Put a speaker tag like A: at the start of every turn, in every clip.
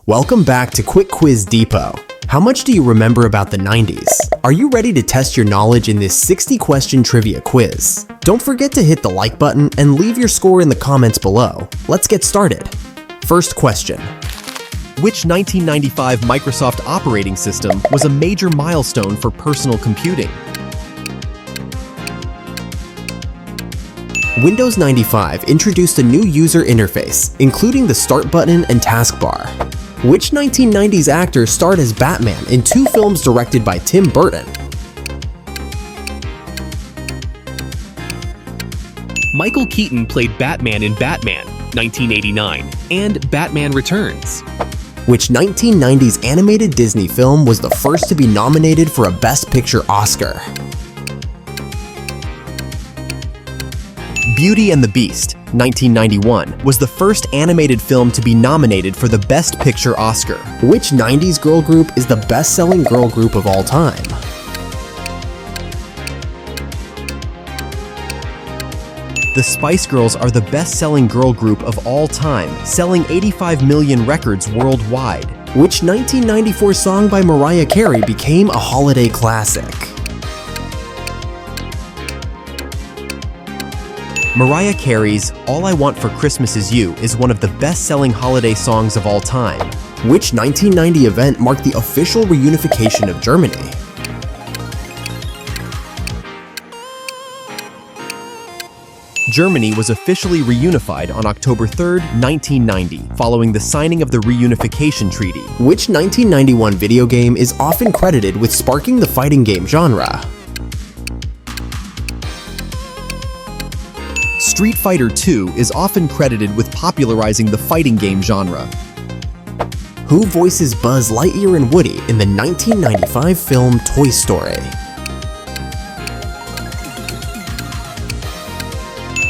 A: Welcome back to Quick Quiz Depot. How much do you remember about the 90s? Are you ready to test your knowledge in this 60-question trivia quiz? Don't forget to hit the like button and leave your score in the comments below. Let's get started. First question. Which 1995 Microsoft operating system was a major milestone for personal computing? Windows 95 introduced a new user interface, including the Start button and taskbar. Which 1990s actor starred as Batman in two films directed by Tim Burton?
B: Michael Keaton played Batman in Batman, 1989, and Batman Returns.
A: Which 1990s animated Disney film was the first to be nominated for a Best Picture Oscar? Beauty and the Beast, 1991, was the first animated film to be nominated for the Best Picture Oscar. Which 90s girl group is the best-selling girl group of all time? The Spice Girls are the best-selling girl group of all time, selling 85 million records worldwide. Which 1994 song by Mariah Carey became a holiday classic? Mariah Carey's All I Want for Christmas Is You is one of the best-selling holiday songs of all time. Which 1990 event marked the official reunification of Germany? Germany was officially reunified on October 3, 1990, following the signing of the Reunification Treaty. Which 1991 video game is often credited with sparking the fighting game genre? Street Fighter II is often credited with popularizing the fighting game genre. Who voices Buzz Lightyear and Woody in the 1995 film Toy Story?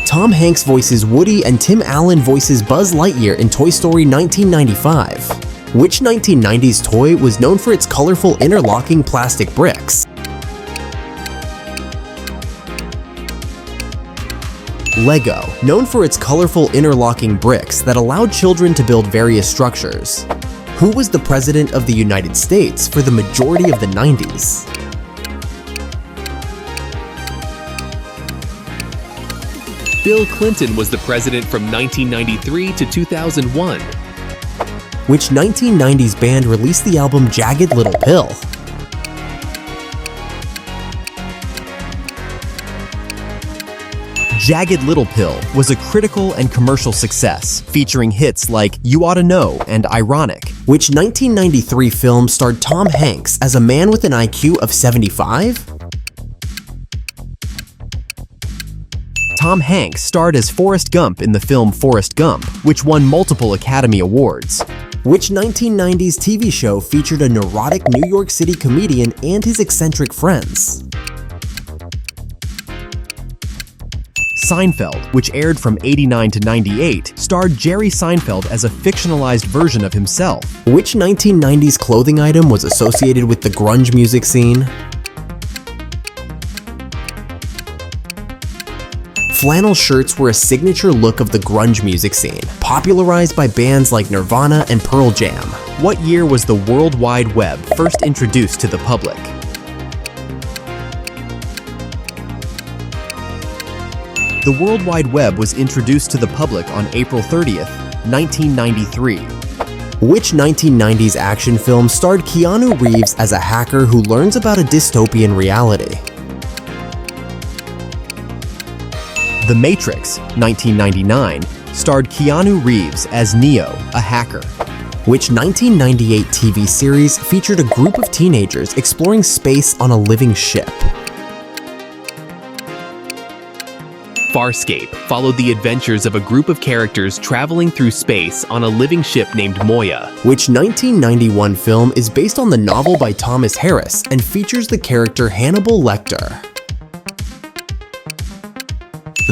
A: Tom Hanks voices Woody and Tim Allen voices Buzz Lightyear in Toy Story 1995. Which 1990s toy was known for its colorful interlocking plastic bricks? Lego, known for its colorful interlocking bricks that allowed children to build various structures. Who was the President of the United States for the majority of the 90s?
B: Bill Clinton was the president from 1993 to 2001.
A: Which 1990s band released the album Jagged Little Pill? Jagged Little Pill was a critical and commercial success, featuring hits like You Oughta Know and Ironic. Which 1993 film starred Tom Hanks as a man with an IQ of 75? Tom Hanks starred as Forrest Gump in the film Forrest Gump, which won multiple Academy Awards. Which 1990s TV show featured a neurotic New York City comedian and his eccentric friends? Seinfeld, which aired from '89 to '98, starred Jerry Seinfeld as a fictionalized version of himself. Which 1990s clothing item was associated with the grunge music scene? Flannel shirts were a signature look of the grunge music scene, popularized by bands like Nirvana and Pearl Jam. What year was the World Wide Web first introduced to the public? The World Wide Web was introduced to the public on April 30th, 1993. Which 1990s action film starred Keanu Reeves as a hacker who learns about a dystopian reality? The Matrix, 1999, starred Keanu Reeves as Neo, a hacker. Which 1998 TV series featured a group of teenagers exploring space on a living ship?
B: Farscape followed the adventures of a group of characters traveling through space on a living ship named Moya.
A: Which 1991 film is based on the novel by Thomas Harris and features the character Hannibal Lecter?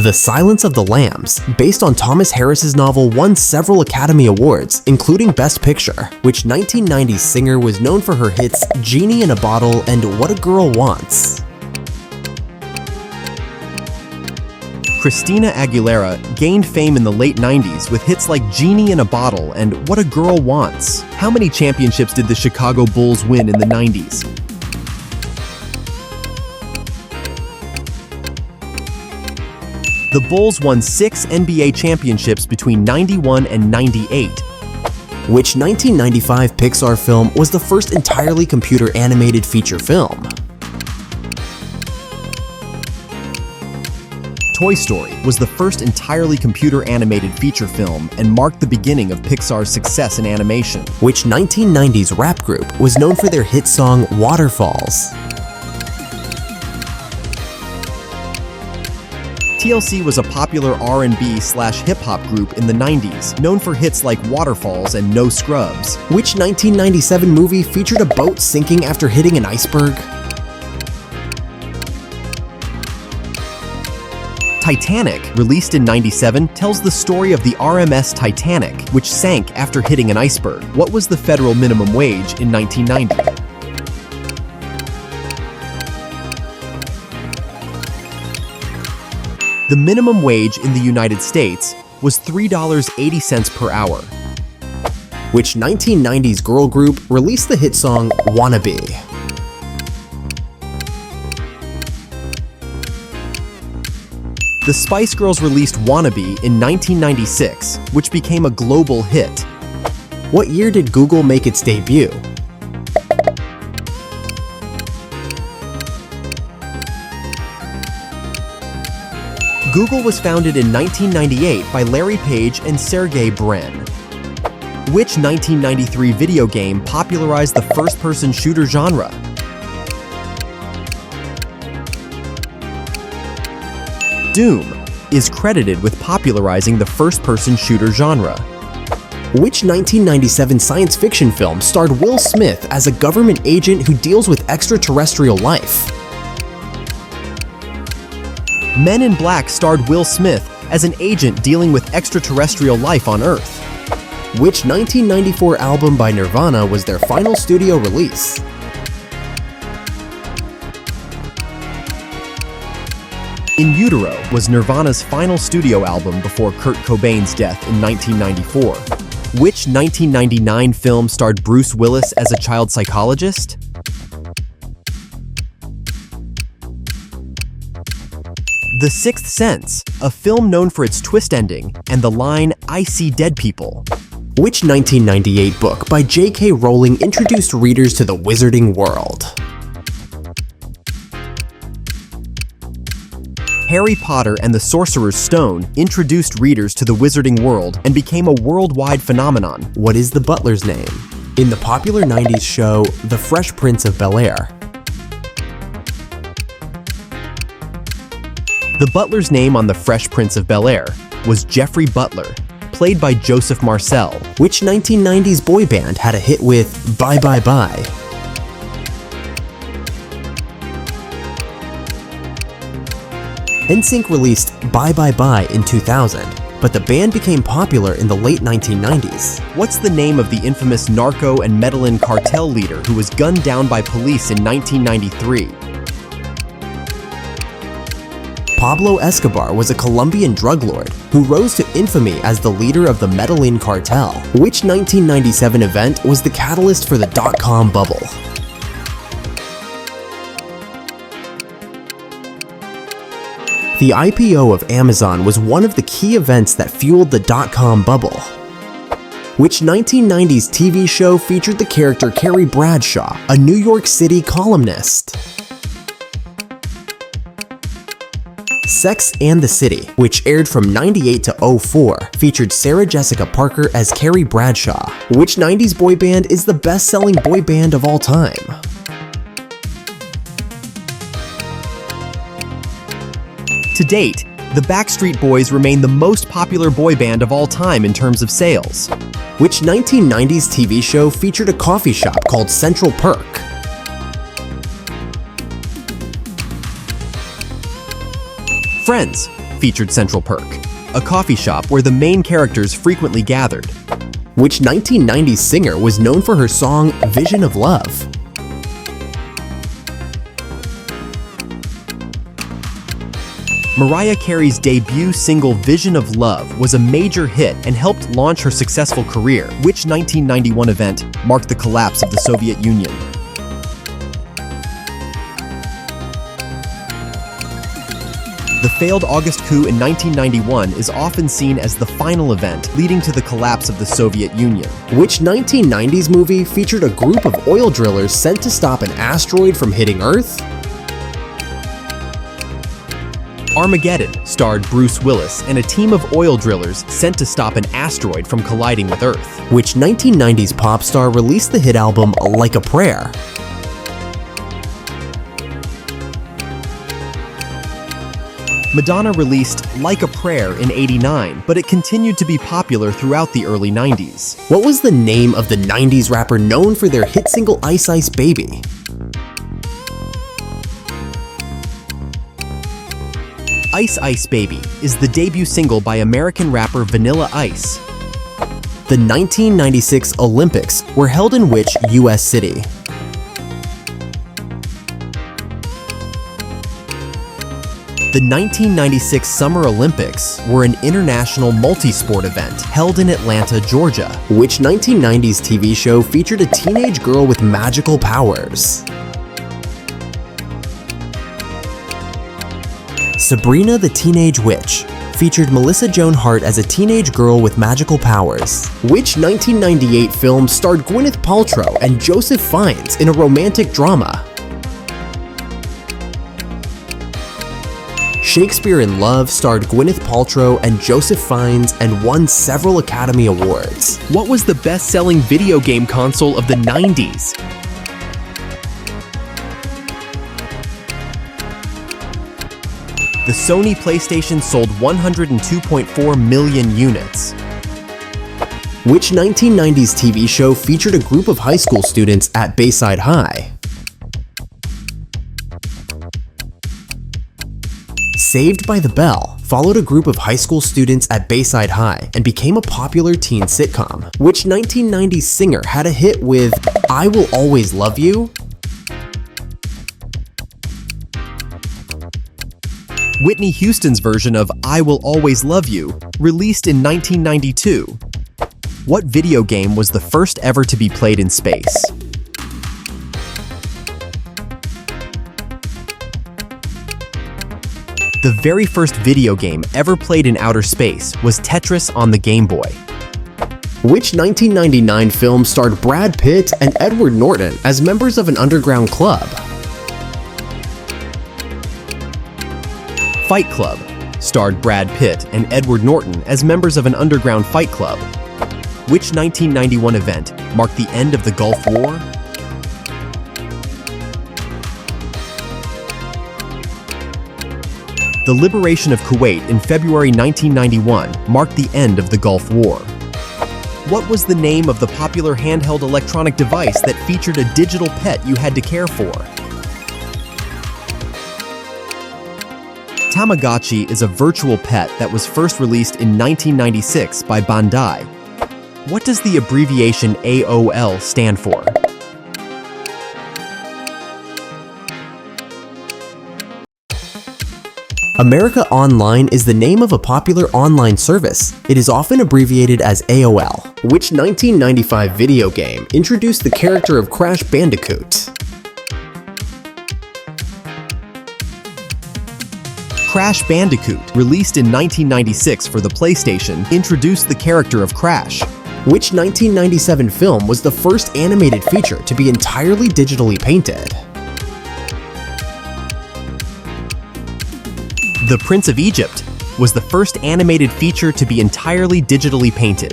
A: The Silence of the Lambs, based on Thomas Harris's novel, won several Academy Awards, including Best Picture. Which 1990s singer was known for her hits Genie in a Bottle and What a Girl Wants?
C: Christina Aguilera gained fame in the late 90s with hits like Genie in a Bottle and What a Girl Wants. How many championships did the Chicago Bulls win in the 90s? The Bulls won 6 NBA championships between 91 and 98.
A: Which 1995 Pixar film was the first entirely computer-animated feature film?
C: Toy Story was the first entirely computer-animated feature film and marked the beginning of Pixar's success in animation.
A: Which 1990s rap group was known for their hit song Waterfalls?
C: TLC was a popular R&B/hip-hop group in the 90s, known for hits like Waterfalls and No Scrubs.
A: Which 1997 movie featured a boat sinking after hitting an iceberg?
C: Titanic, released in '97, tells the story of the RMS Titanic, which sank after hitting an iceberg. What was the federal minimum wage in 1990? The minimum wage in the United States was $3.80 per hour.
A: Which 1990s girl group released the hit song Wannabe?
C: The Spice Girls released Wannabe in 1996, which became a global hit.
A: What year did Google make its debut?
C: Google was founded in 1998 by Larry Page and Sergey Brin. Which 1993 video game popularized the first-person shooter genre? Doom is credited with popularizing the first-person shooter genre.
A: Which 1997 science fiction film starred Will Smith as a government agent who deals with extraterrestrial life?
C: Men in Black starred Will Smith as an agent dealing with extraterrestrial life on Earth.
A: Which 1994 album by Nirvana was their final studio release?
C: In Utero was Nirvana's final studio album before Kurt Cobain's death in 1994. Which 1999 film starred Bruce Willis as a child psychologist? The Sixth Sense, a film known for its twist ending and the line, "I see dead people."
A: Which 1998 book by J.K. Rowling introduced readers to the wizarding world?
C: Harry Potter and the Sorcerer's Stone introduced readers to the wizarding world and became a worldwide phenomenon.
A: What is the butler's name in the popular 90s show The Fresh Prince of Bel-Air?
C: The butler's name on The Fresh Prince of Bel-Air was Jeffrey Butler, played by Joseph Marcel.
A: Which 1990s boy band had a hit with Bye Bye Bye? NSYNC released Bye Bye Bye in 2000, but the band became popular in the late 1990s.
C: What's the name of the infamous narco and Medellin cartel leader who was gunned down by police in 1993?
A: Pablo Escobar was a Colombian drug lord who rose to infamy as the leader of the Medellin cartel. Which 1997 event was the catalyst for the dot-com bubble? The IPO of Amazon was one of the key events that fueled the dot-com bubble. Which 1990s TV show featured the character Carrie Bradshaw, a New York City columnist? Sex and the City, which aired from 98 to 04, featured Sarah Jessica Parker as Carrie Bradshaw. Which 90s boy band is the best-selling boy band of all time?
C: To date, the Backstreet Boys remain the most popular boy band of all time in terms of sales.
A: Which 1990s TV show featured a coffee shop called Central Perk?
C: Friends featured Central Perk, a coffee shop where the main characters frequently gathered.
A: Which 1990s singer was known for her song Vision of Love?
C: Mariah Carey's debut single Vision of Love was a major hit and helped launch her successful career. Which 1991 event marked the collapse of the Soviet Union? The failed August coup in 1991 is often seen as the final event leading to the collapse of the Soviet Union.
A: Which 1990s movie featured a group of oil drillers sent to stop an asteroid from hitting Earth?
C: Armageddon starred Bruce Willis and a team of oil drillers sent to stop an asteroid from colliding with Earth.
A: Which 1990s pop star released the hit album Like a Prayer?
C: Madonna released Like a Prayer in '89, but it continued to be popular throughout the early 90s.
A: What was the name of the 90s rapper known for their hit single Ice Ice Baby?
C: Ice Ice Baby is the debut single by American rapper Vanilla Ice.
A: The 1996 Olympics were held in which U.S. city? The 1996 Summer Olympics were an international multi-sport event held in Atlanta, Georgia. Which 1990s TV show featured a teenage girl with magical powers? Sabrina the Teenage Witch featured Melissa Joan Hart as a teenage girl with magical powers. Which 1998 film starred Gwyneth Paltrow and Joseph Fiennes in a romantic drama? Shakespeare in Love starred Gwyneth Paltrow and Joseph Fiennes and won several Academy Awards.
B: What was the best-selling video game console of the 90s?
C: The Sony PlayStation sold 102.4 million units.
A: Which 1990s TV show featured a group of high school students at Bayside High? Saved by the Bell followed a group of high school students at Bayside High and became a popular teen sitcom. Which 1990s singer had a hit with I Will Always Love You?
C: Whitney Houston's version of I Will Always Love You, released in 1992. What video game was the first ever to be played in space? The very first video game ever played in outer space was Tetris on the Game Boy.
A: Which 1999 film starred Brad Pitt and Edward Norton as members of an underground club?
C: Fight Club starred Brad Pitt and Edward Norton as members of an underground fight club. Which 1991 event marked the end of the Gulf War? The liberation of Kuwait in February 1991 marked the end of the Gulf War. What was the name of the popular handheld electronic device that featured a digital pet you had to care for? Tamagotchi is a virtual pet that was first released in 1996 by Bandai. What does the abbreviation AOL stand for?
A: America Online is the name of a popular online service. It is often abbreviated as AOL. Which 1995 video game introduced the character of Crash Bandicoot?
C: Crash Bandicoot, released in 1996 for the PlayStation, introduced the character of Crash.
A: Which 1997 film was the first animated feature to be entirely digitally painted?
C: The Prince of Egypt was the first animated feature to be entirely digitally painted.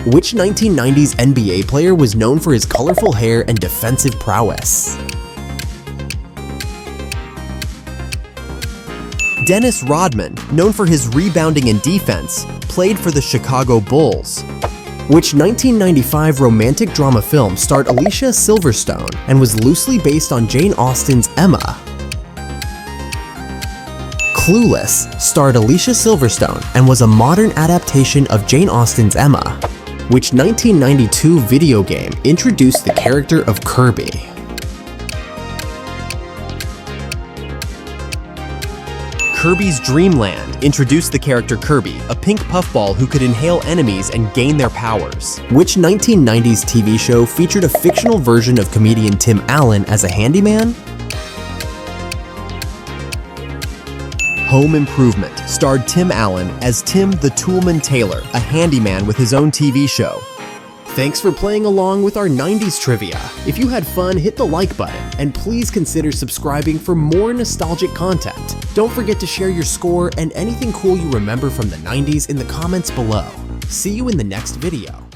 A: Which 1990s NBA player was known for his colorful hair and defensive prowess?
C: Dennis Rodman, known for his rebounding and defense, played for the Chicago Bulls.
A: Which 1995 romantic drama film starred Alicia Silverstone and was loosely based on Jane Austen's Emma? Clueless starred Alicia Silverstone and was a modern adaptation of Jane Austen's Emma. Which 1992 video game introduced the character of Kirby?
C: Kirby's Dream Land introduced the character Kirby, a pink puffball who could inhale enemies and gain their powers.
A: Which 1990s TV show featured a fictional version of comedian Tim Allen as a handyman?
C: Home Improvement starred Tim Allen as Tim the Toolman Taylor, a handyman with his own TV show.
A: Thanks for playing along with our 90s trivia. If you had fun, hit the like button, and please consider subscribing for more nostalgic content. Don't forget to share your score and anything cool you remember from the 90s in the comments below. See you in the next video.